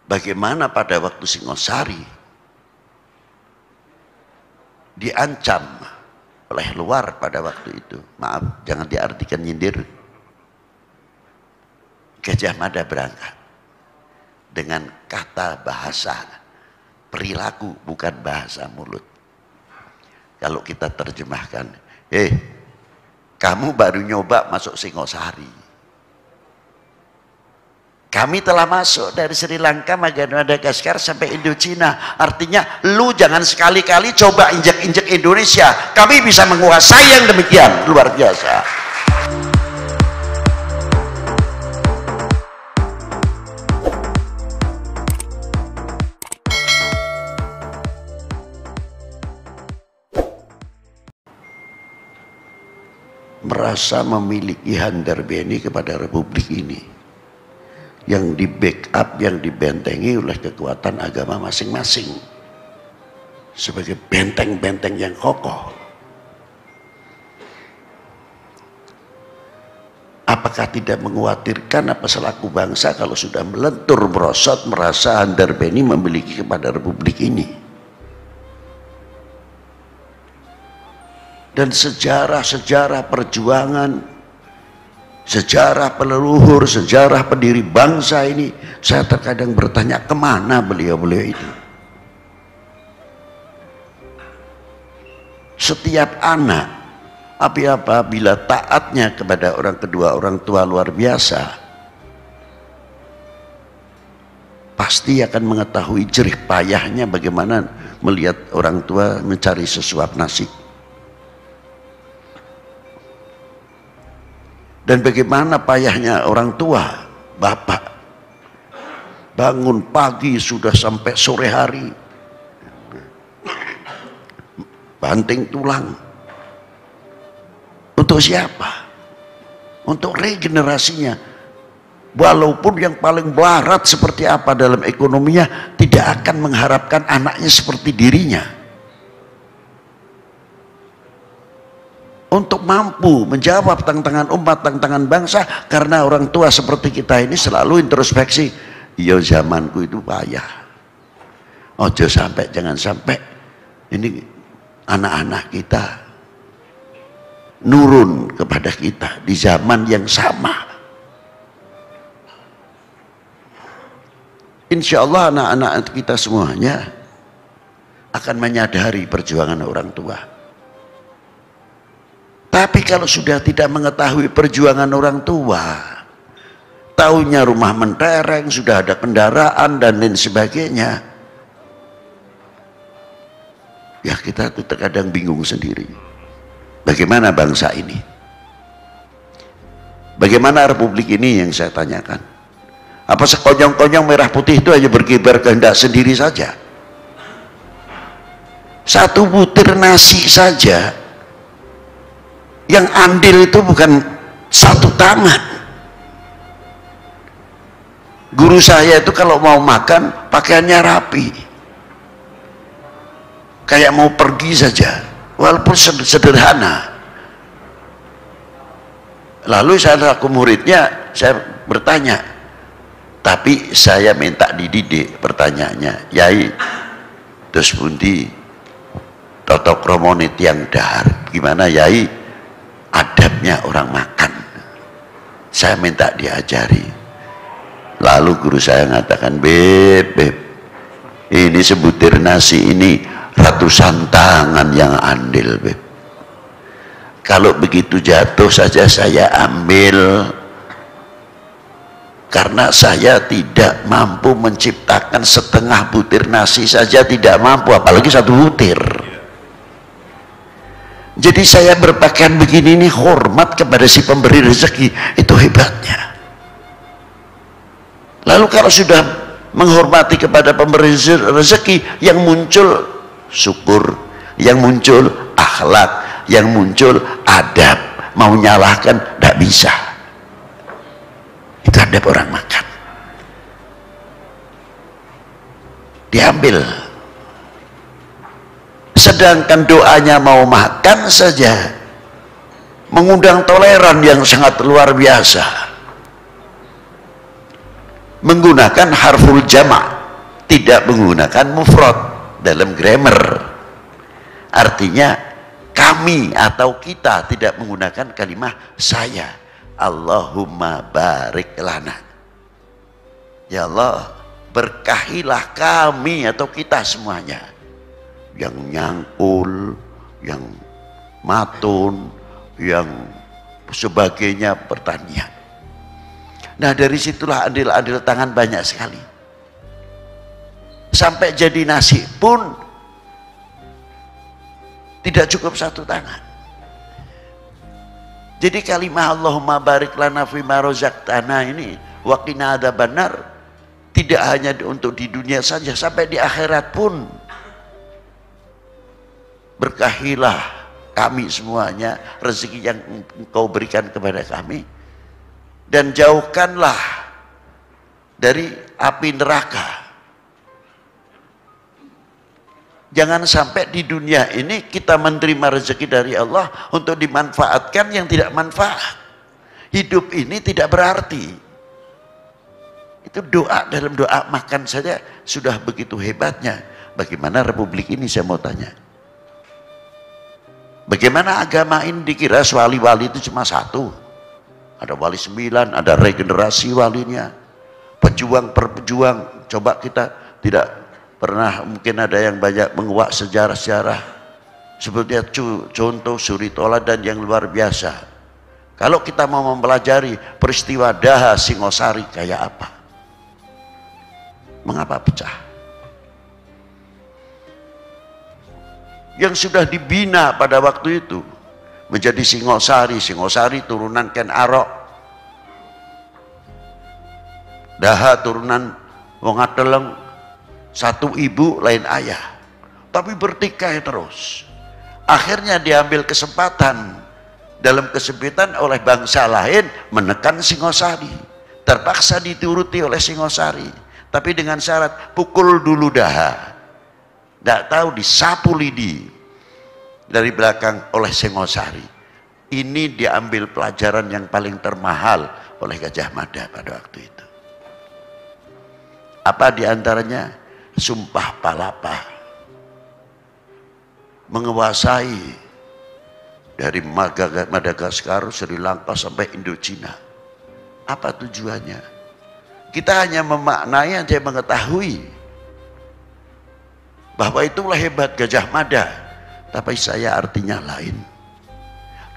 Bagaimana pada waktu Singosari diancam oleh luar pada waktu itu. Maaf, jangan diartikan nyindir. Gajah Mada berangkat dengan kata bahasa perilaku, bukan bahasa mulut. Kalau kita terjemahkan, kamu baru nyoba masuk Singosari. Kami telah masuk dari Sri Lanka, Madagaskar sampai Indochina. Artinya, lu jangan sekali-kali coba injek-injek Indonesia. Kami bisa menguasai yang demikian. Luar biasa. Merasa memiliki Handarbeni kepada Republik ini, yang di backup, yang dibentengi oleh kekuatan agama masing-masing sebagai benteng-benteng yang kokoh. Apakah tidak mengkhawatirkan apa selaku bangsa kalau sudah melentur merosot merasa Handarbeni memiliki kepada Republik ini? Dan sejarah-sejarah perjuangan, sejarah peleluhur, sejarah pendiri bangsa ini, saya terkadang bertanya kemana beliau-beliau itu. Setiap anak apabila taatnya kepada orang kedua orang tua luar biasa, pasti akan mengetahui jerih payahnya bagaimana melihat orang tua mencari sesuap nasi. Dan bagaimana payahnya orang tua, bapak, bangun pagi sudah sampai sore hari, banting tulang. Untuk siapa? Untuk regenerasinya. Walaupun yang paling barat seperti apa dalam ekonominya, tidak akan mengharapkan anaknya seperti dirinya. Untuk mampu menjawab tantangan umat, tantangan bangsa, karena orang tua seperti kita ini selalu introspeksi. Iya, zamanku itu payah. Ojo sampai, jangan sampai ini anak-anak kita nurun kepada kita di zaman yang sama. Insya Allah anak-anak kita semuanya akan menyadari perjuangan orang tua. Tapi kalau sudah tidak mengetahui perjuangan orang tua, taunya rumah mentereng, sudah ada kendaraan dan lain sebagainya, ya kita terkadang bingung sendiri. Bagaimana bangsa ini? Bagaimana Republik ini yang saya tanyakan? Apa sekonyong-konyong merah putih itu hanya berkibar kehendak sendiri saja? Satu butir nasi saja yang andil itu bukan satu tangan. Guru saya itu kalau mau makan pakaiannya rapi, kayak mau pergi saja, walaupun sederhana. Lalu saya selaku muridnya, saya bertanya, tapi saya minta dididik. Pertanyaannya, Yai, terus pundi toto kromonit yang dahar, gimana Yai adabnya orang makan? Saya minta diajari. Lalu guru saya mengatakan, beb, ini sebutir nasi ini ratusan tangan yang andil, beb. Kalau begitu jatuh saja saya ambil, karena saya tidak mampu menciptakan setengah butir nasi saja, tidak mampu, apalagi satu butir. Jadi saya berpakaian begini ini hormat kepada si pemberi rezeki, itu hebatnya. Lalu kalau sudah menghormati kepada pemberi rezeki, yang muncul syukur, yang muncul akhlak, yang muncul adab. Mau nyalahkan tidak bisa. Itu adab orang makan. Diambil. Sedangkan doanya mau makan saja mengundang toleran yang sangat luar biasa, menggunakan harful jama'. tidak menggunakan mufrad dalam grammar. Artinya kami atau kita tidak menggunakan kalimat saya. Allahumma barik lana. Ya Allah, berkahilah kami atau kita semuanya. Yang nyangkul, yang matun, yang sebagainya pertanian. Nah dari situlah andil-andil tangan banyak sekali. Sampai jadi nasi pun tidak cukup satu tangan. Jadi kalimat Allahumma barik lana fima rozaqtana ini wa qina adzabannar tidak hanya untuk di dunia saja, sampai di akhirat pun. Berkahilah kami semuanya rezeki yang engkau berikan kepada kami, dan jauhkanlah dari api neraka. Jangan sampai di dunia ini kita menerima rezeki dari Allah untuk dimanfaatkan yang tidak manfaat. Hidup ini tidak berarti. Itu doa, dalam doa makan saja sudah begitu hebatnya. Bagaimana republik ini, saya mau tanya. Bagaimana agama ini dikira wali-wali itu cuma satu. Ada wali 9, ada regenerasi walinya. Pejuang per pejuang. Coba kita tidak pernah, mungkin ada yang banyak menguak sejarah-sejarah seperti contoh suri toladan yang luar biasa. Kalau kita mau mempelajari peristiwa Daha Singosari kayak apa, mengapa pecah, yang sudah dibina pada waktu itu menjadi Singosari. Singosari turunan Ken Arok, Daha turunan Wong Ateleng, satu ibu lain ayah, tapi bertikai terus. Akhirnya diambil kesempatan dalam kesempitan oleh bangsa lain menekan Singosari. Terpaksa dituruti oleh Singosari, tapi dengan syarat pukul dulu Daha. Tidak tahu disapu lidi dari belakang oleh Singosari. Ini diambil pelajaran yang paling termahal oleh Gajah Mada pada waktu itu. Apa diantaranya? Sumpah Palapa, menguasai dari Madagaskar, Sri Lanka sampai Indochina. Apa tujuannya? Kita hanya memaknai, hanya mengetahui bahwa itulah hebat Gajah Mada, tapi saya artinya lain.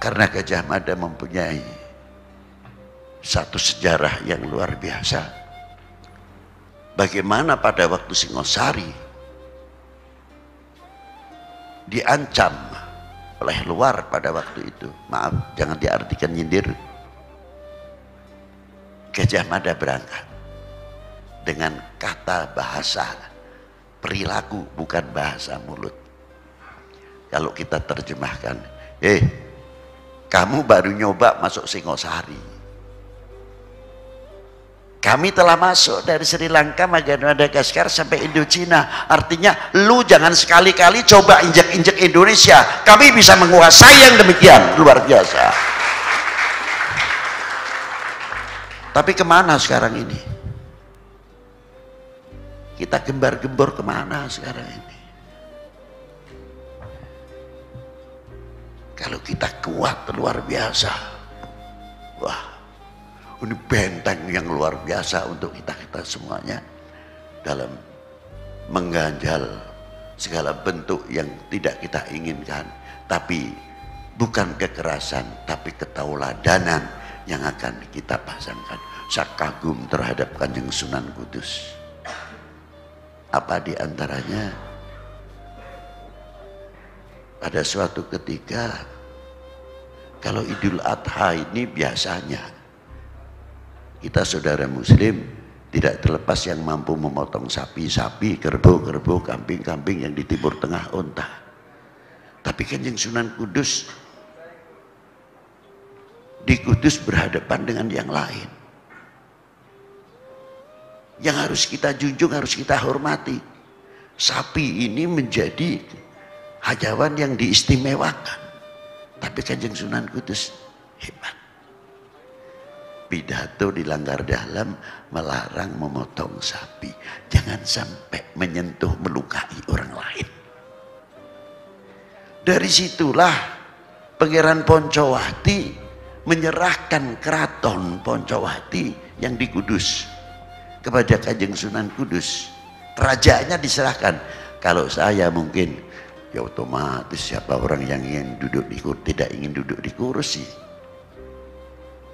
Karena Gajah Mada mempunyai satu sejarah yang luar biasa. Bagaimana pada waktu Singosari diancam oleh luar pada waktu itu. Maaf, jangan diartikan nyindir. Gajah Mada berangkat dengan kata bahasa perilaku, bukan bahasa mulut. Kalau kita terjemahkan, kamu baru nyoba masuk Singosari. Kami telah masuk dari Sri Lanka, Madagaskar sampai Indochina. Artinya lu jangan sekali-kali coba injek-injek Indonesia. Kami bisa menguasai yang demikian. Luar biasa. Tapi kemana sekarang ini? Kita gembar-gembor kemana sekarang ini? Kalau kita kuat luar biasa, wah, ini benteng yang luar biasa untuk kita semuanya dalam mengganjal segala bentuk yang tidak kita inginkan. Tapi bukan kekerasan, tapi ketauladanan yang akan kita pasangkan. Saya kagum terhadap Kanjeng Sunan Kudus. Apa diantaranya? Pada suatu ketika, kalau Idul Adha ini biasanya kita saudara muslim tidak terlepas yang mampu memotong sapi-sapi, kerbau-kerbau, kambing-kambing yang di Timur Tengah unta. Tapi Kanjeng Sunan Kudus di Kudus berhadapan dengan yang lain. Yang harus kita junjung, harus kita hormati. Sapi ini menjadi hajawan yang diistimewakan. Tapi Kanjeng Sunan Kudus hebat. Pidato di Langgar Dalam melarang memotong sapi. jangan sampai menyentuh melukai orang lain. Dari situlah Pangeran Poncowati menyerahkan keraton Poncowati yang di Kudus kepada Kanjeng Sunan Kudus. Kerajaannya diserahkan. Kalau saya mungkin ya otomatis siapa orang yang ingin duduk di kursi, tidak ingin duduk di kursi.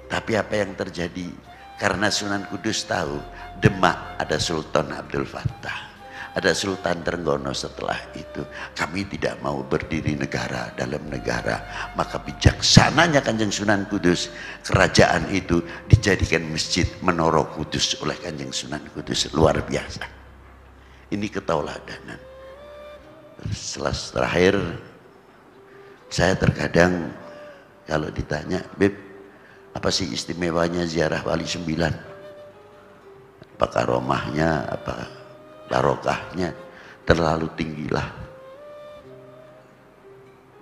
Tapi apa yang terjadi? Karena Sunan Kudus tahu Demak ada Sultan Abdul Fattah, ada Sultan Trenggono setelah itu. Kami tidak mau berdiri negara dalam negara. Maka bijaksananya Kanjeng Sunan Kudus, kerajaan itu dijadikan masjid Menara Kudus oleh Kanjeng Sunan Kudus. Luar biasa. Ini ketauladanan. Setelah terakhir, saya terkadang kalau ditanya, Beb, apa sih istimewanya ziarah Wali 9? Apa karomahnya, apa barokahnya? Terlalu tinggilah,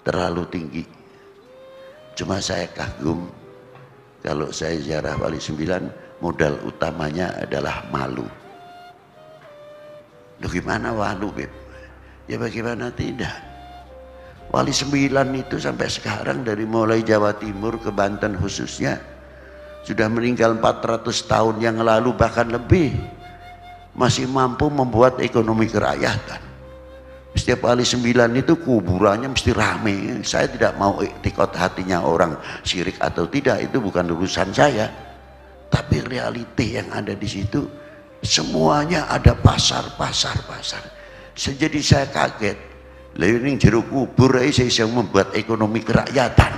terlalu tinggi. Cuma saya kagum kalau saya ziarah Wali 9, modal utamanya adalah malu. Loh gimana malu, Beb? Ya bagaimana tidak? Wali 9 itu sampai sekarang dari mulai Jawa Timur ke Banten khususnya sudah meninggal 400 tahun yang lalu bahkan lebih, masih mampu membuat ekonomi kerakyatan. Setiap Wali 9 itu kuburannya mesti rame. Saya tidak mau iktikot hatinya orang syirik atau tidak, itu bukan urusan saya. Tapi realiti yang ada di situ semuanya ada pasar. Jadi saya kaget. Lah ini jero kubur saya bisa membuat ekonomi kerakyatan.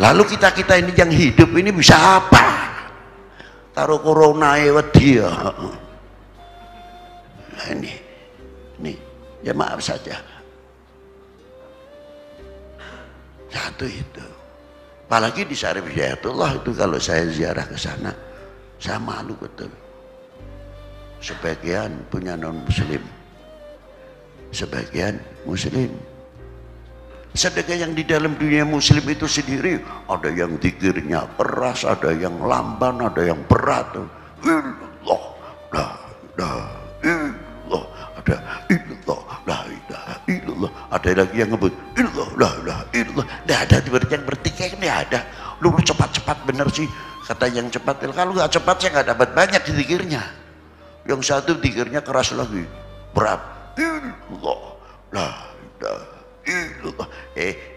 Lalu kita ini yang hidup ini bisa apa? Karo corona wedi ya. Nah ini ya maaf saja. Satu itu. Apalagi di Syarif Hidayatullah itu kalau saya ziarah ke sana, saya malu betul. Sebagian punya non muslim, sebagian muslim. Sedekah yang di dalam dunia muslim itu sendiri ada yang zikirnya keras, ada yang lamban, ada yang berat. Illallah, la ilaha illallah, ada illallah, la ilaha illallah. Ada lagi yang ngebut illallah, la ilaha illallah. Tidak ada yang bertikai, ini ada. Lu cepat-cepat bener sih kata yang cepat. Kalau nggak cepat saya nggak dapat banyak di zikirnya. Yang satu zikirnya keras lagi, berat. Illallah, la ilaha illallah.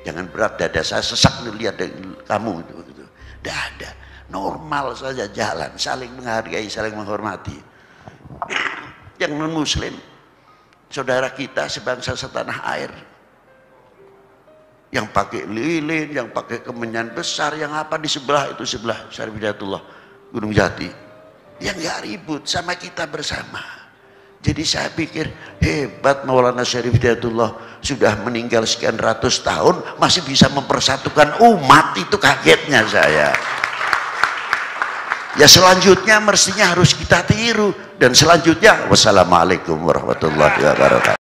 Jangan berat, dada saya sesak lihat kamu itu. Tidak ada, normal saja jalan, saling menghargai, saling menghormati. Yang non muslim, saudara kita sebangsa setanah air, yang pakai lilin, yang pakai kemenyan besar, yang apa di sebelah itu, sebelah Syarif Hidayatullah Gunung Jati, yang gak ribut sama kita bersama. Jadi saya pikir hebat Maulana Syarif Hidayatullah, sudah meninggal sekian ratus tahun masih bisa mempersatukan umat. Itu kagetnya saya. Ya selanjutnya mestinya harus kita tiru. Dan selanjutnya wassalamualaikum warahmatullahi wabarakatuh.